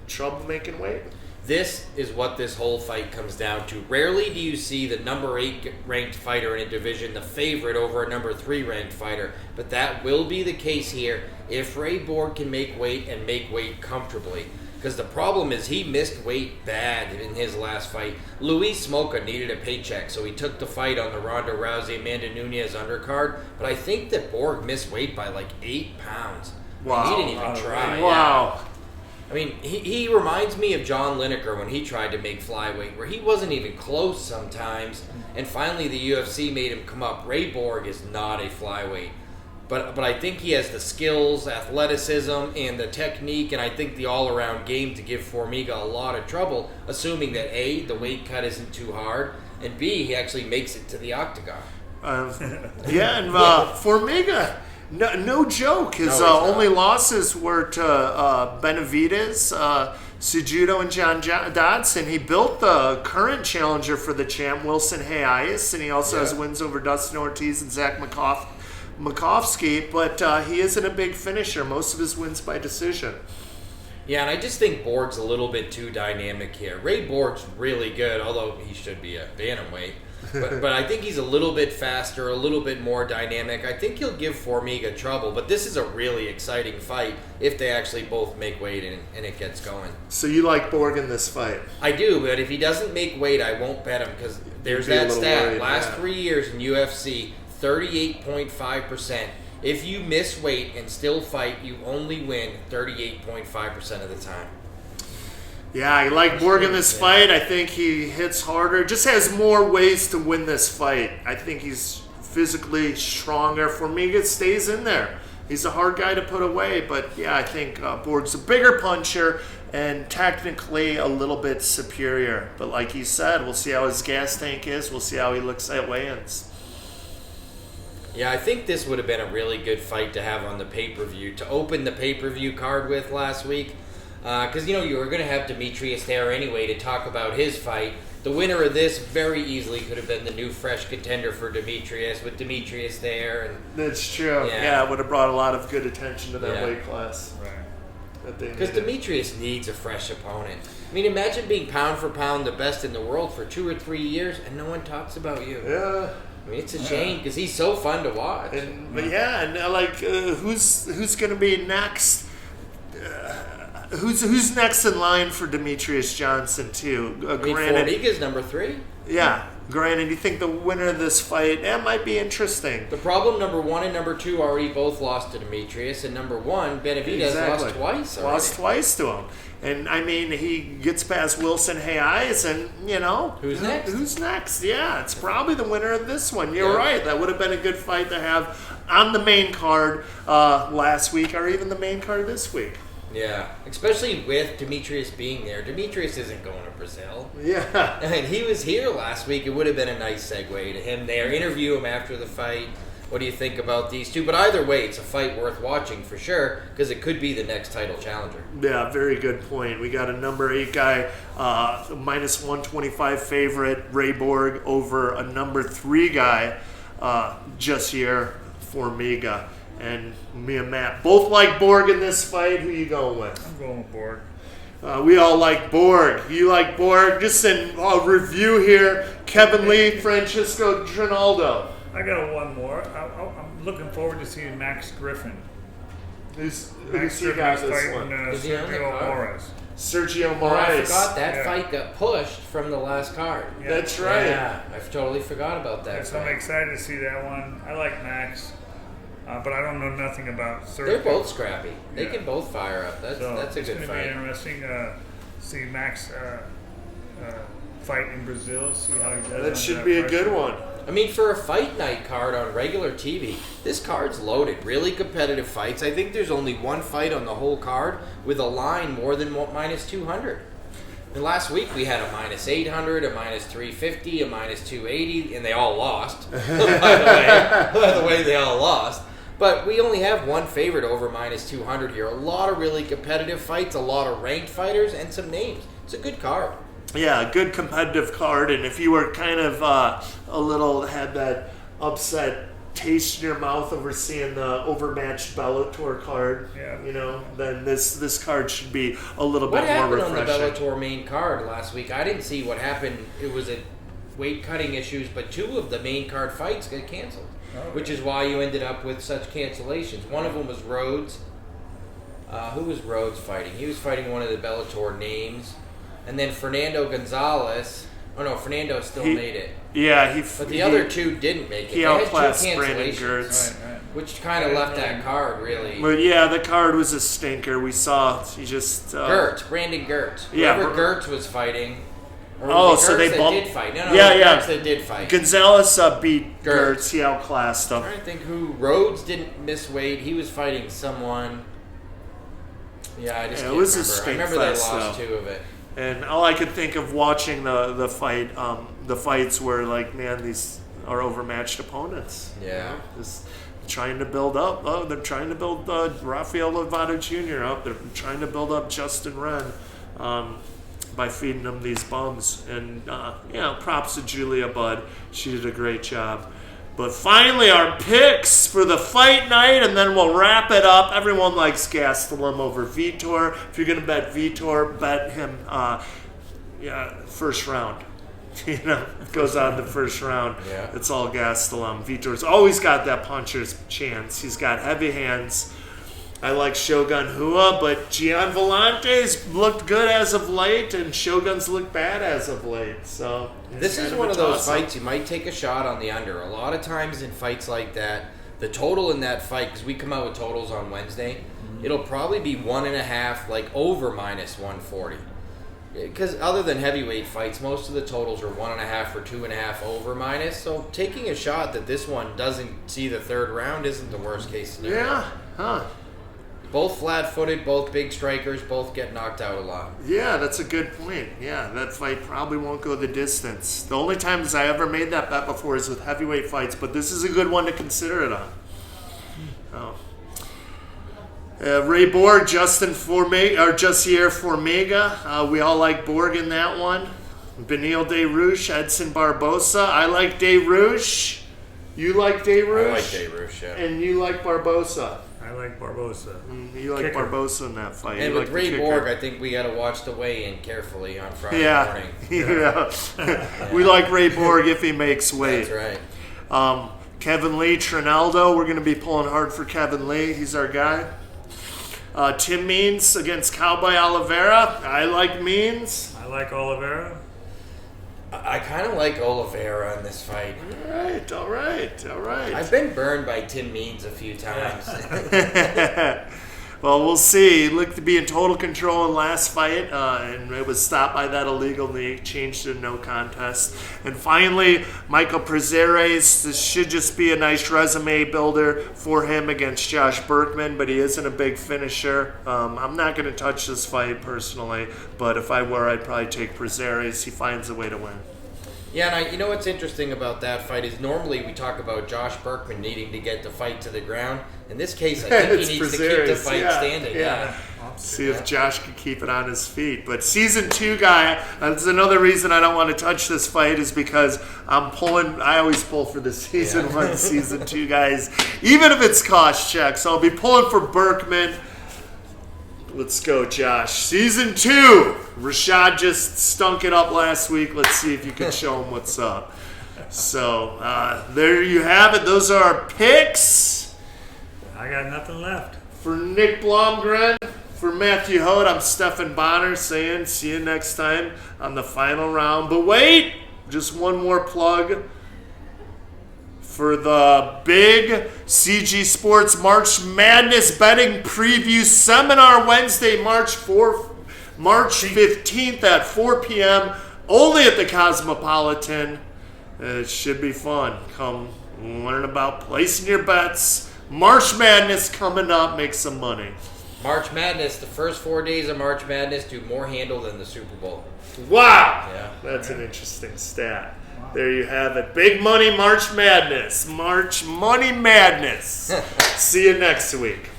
trouble making weight. This is what this whole fight comes down to. Rarely do you see the number 8 ranked fighter in a division the favorite over a number 3 ranked fighter, but that will be the case here if Ray Borg can make weight and make weight comfortably. Because the problem is he missed weight bad in his last fight. Luis Smolka needed a paycheck, so he took the fight on the Ronda Rousey-Amanda Nunes undercard, but I think that Borg missed weight by like 8 pounds. Wow. He didn't even try. Wow. I mean, he reminds me of John Lineker when he tried to make flyweight, where he wasn't even close sometimes, and finally the UFC made him come up. Ray Borg is not a flyweight, but I think he has the skills, athleticism, and the technique, and I think the all-around game to give Formiga a lot of trouble, assuming that A, the weight cut isn't too hard, and B, he actually makes it to the octagon. Formiga... No joke. His only losses were to Benavidez, Cejudo, and John Dodson. He built the current challenger for the champ, Wilson Hayes, and he also has wins over Dustin Ortiz and Zach Makovsky, but he isn't a big finisher. Most of his wins by decision. Yeah, and I just think Borg's a little bit too dynamic here. Ray Borg's really good, although he should be a bantamweight. But I think he's a little bit faster, a little bit more dynamic. I think he'll give Formiga trouble, but this is a really exciting fight if they actually both make weight and it gets going. So you like Borg in this fight? I do, but if he doesn't make weight, I won't bet him because there's that stat. Worried, last 3 years in UFC, 38.5%. If you miss weight and still fight, you only win 38.5% of the time. Yeah, I like Borg in this fight. I think he hits harder. Just has more ways to win this fight. I think he's physically stronger. Formiga stays in there. He's a hard guy to put away, but yeah, I think Borg's a bigger puncher and technically a little bit superior. But like you said, we'll see how his gas tank is. We'll see how he looks at weigh-ins. Yeah, I think this would have been a really good fight to have on the pay-per-view, to open the pay-per-view card with last week. Because, you were going to have Demetrius there anyway to talk about his fight. The winner of this very easily could have been the new fresh contender for Demetrius, with Demetrius there. And that's true. Yeah, it would have brought a lot of good attention to that weight class. Right. Because Demetrius needs a fresh opponent. I mean, imagine being pound for pound the best in the world for 2 or 3 years and no one talks about you. Yeah. I mean, it's a shame because he's so fun to watch. Who's going to be next? Who's next in line for Demetrius Johnson too? Formiga's number 3. Yeah, granted, you think the winner of this fight might be interesting. The problem, number 1 and number 2 already both lost to Demetrius, and number 1, Benavidez lost twice already. Lost twice to him. And, I mean, he gets past Wilson Hayes, and, Who's next? Who's next? Yeah, it's probably the winner of this one. You're right. That would have been a good fight to have on the main card last week, or even the main card this week. Yeah, especially with Demetrius being there. Demetrius isn't going to Brazil. Yeah. And he was here last week. It would have been a nice segue to him there. Interview him after the fight. What do you think about these two? But either way, it's a fight worth watching for sure, because it could be the next title challenger. Yeah, very good point. We got a number 8 guy, minus 125 favorite, Ray Borg, over a number 3 guy, just here, Formiga. And me and Matt both like Borg in this fight. Who you going with? I'm going with Borg. We all like Borg. You like Borg? Just in review here, Kevin Lee, Francisco Trinaldo. I got one more. I'm looking forward to seeing Max Griffin. Who's he got this fighting one? Sergio Moraes. Sergio Oh, I Moraes. forgot that fight got pushed from the last card. Yeah. That's right. Yeah, I totally forgot about that. So I'm excited to see that one. I like Max, but I don't know nothing about Sergio. They're both scrappy. They can both fire up. That's a good It's going to fight. be interesting to see Max fight in Brazil, see how he does. That should be a good one. I mean, for a fight night card on regular TV, this card's loaded. Really competitive fights. I think there's only one fight on the whole card with a line more than minus 200. And last week we had a minus 800, a minus 350, a minus 280, and they all lost. By the way, they all lost. But we only have one favorite over minus 200 here. A lot of really competitive fights, a lot of ranked fighters, and some names. It's a good card. Yeah, a good competitive card. And if you were kind of had that upset taste in your mouth over seeing the overmatched Bellator card, then this card should be a little bit more refreshing. What happened on the Bellator main card last week? I didn't see what happened. It was a weight cutting issues, but 2 of the main card fights got canceled. Which is why you ended up with such cancellations. One of them was Rhodes. Who was Rhodes fighting? He was fighting one of the Bellator names. And then Fernando Gonzalez. Oh no, Fernando still made it. Yeah, but the other 2 didn't make it. He outclassed Brandon Gertz. Right. Which kind of left that card really. But yeah, the card was a stinker. We saw he just Brandon Gertz. Yeah, Whoever Gertz was fighting. So they did fight. No, Gertz that did fight. Gonzalez beat Gertz. He outclassed him. I'm trying to think who. Rhodes didn't miss weight. He was fighting someone. Yeah, I just can't was remember. A I remember they lost 2 of it. And all I could think of watching the fight, the fights were like, man, these are overmatched opponents. Yeah. Just trying to build up. Oh, they're trying to build Rafael Lovato Jr. up. They're trying to build up Justin Wren by feeding them these bums. And, props to Julia Budd. She did a great job. But finally, our picks for the fight night, and then we'll wrap it up. Everyone likes Gastelum over Vitor. If you're going to bet Vitor, bet him first round. It goes on the first round. Yeah. It's all Gastelum. Vitor's always got that puncher's chance. He's got heavy hands. I like Shogun Hua, but Gian Villante's looked good as of late, and Shogun's looked bad as of late. So this is one of those fights you might take a shot on the under. A lot of times in fights like that, the total in that fight, because we come out with totals on Wednesday, it'll probably be 1.5, like over minus 140. because other than heavyweight fights, most of the totals are 1.5 or 2.5 over minus. So taking a shot that this one doesn't see the third round isn't the worst case scenario. Yeah, huh? Both flat-footed, both big strikers, both get knocked out a lot. Yeah, that's a good point. Yeah, that fight probably won't go the distance. The only times I ever made that bet before is with heavyweight fights, but this is a good one to consider it on. Oh. Ray Borg, Jussier Formiga. We all like Borg in that one. Beneil Dariush, Edson Barbosa. I like Dariush. You like Dariush? I like Dariush, yeah. And you like Barbosa. I like Barbosa. You like Kicker. Barbosa in that fight. And you with like Ray Borg, I think we got to watch the weigh-in carefully on Friday morning. Yeah. We like Ray Borg if he makes weight. That's right. Kevin Lee, Trinaldo. We're going to be pulling hard for Kevin Lee. He's our guy. Tim Means against Cowboy Oliveira. I like Means. I like Oliveira. I kind of like Oliveira in this fight. All right. I've been burned by Tim Means a few times. Well, we'll see. He looked to be in total control in last fight, and it was stopped by that illegal knee, changed to no contest. And finally, Michael Prazeres. This should just be a nice resume builder for him against Josh Burkman, but he isn't a big finisher. I'm not going to touch this fight personally, but if I were, I'd probably take Prazeres. He finds a way to win. Yeah, and you know what's interesting about that fight is normally we talk about Josh Burkman needing to get the fight to the ground. In this case, I think he needs to keep the fight standing. Yeah. See if Josh can keep it on his feet. But season 2 guy, that's another reason I don't want to touch this fight is because I always pull for the season 1, season 2 guys, even if it's cost check. So I'll be pulling for Burkman. Let's go, Josh. Season 2. Rashad just stunk it up last week. Let's see if you can show him what's up. So there you have it. Those are our picks. I got nothing left. For Nick Blomgren, for Matthew Holt, I'm Stephan Bonnar saying see you next time on the final round. But wait, just one more plug. For the big CG Sports March Madness betting preview seminar Wednesday, March 15th at 4 p.m. only at the Cosmopolitan. It should be fun. Come learn about placing your bets. March Madness coming up. Make some money. March Madness, the first 4 days of March Madness do more handle than the Super Bowl. Wow. Yeah. That's an interesting stat. There you have it. Big money March Madness. March Money Madness. See you next week.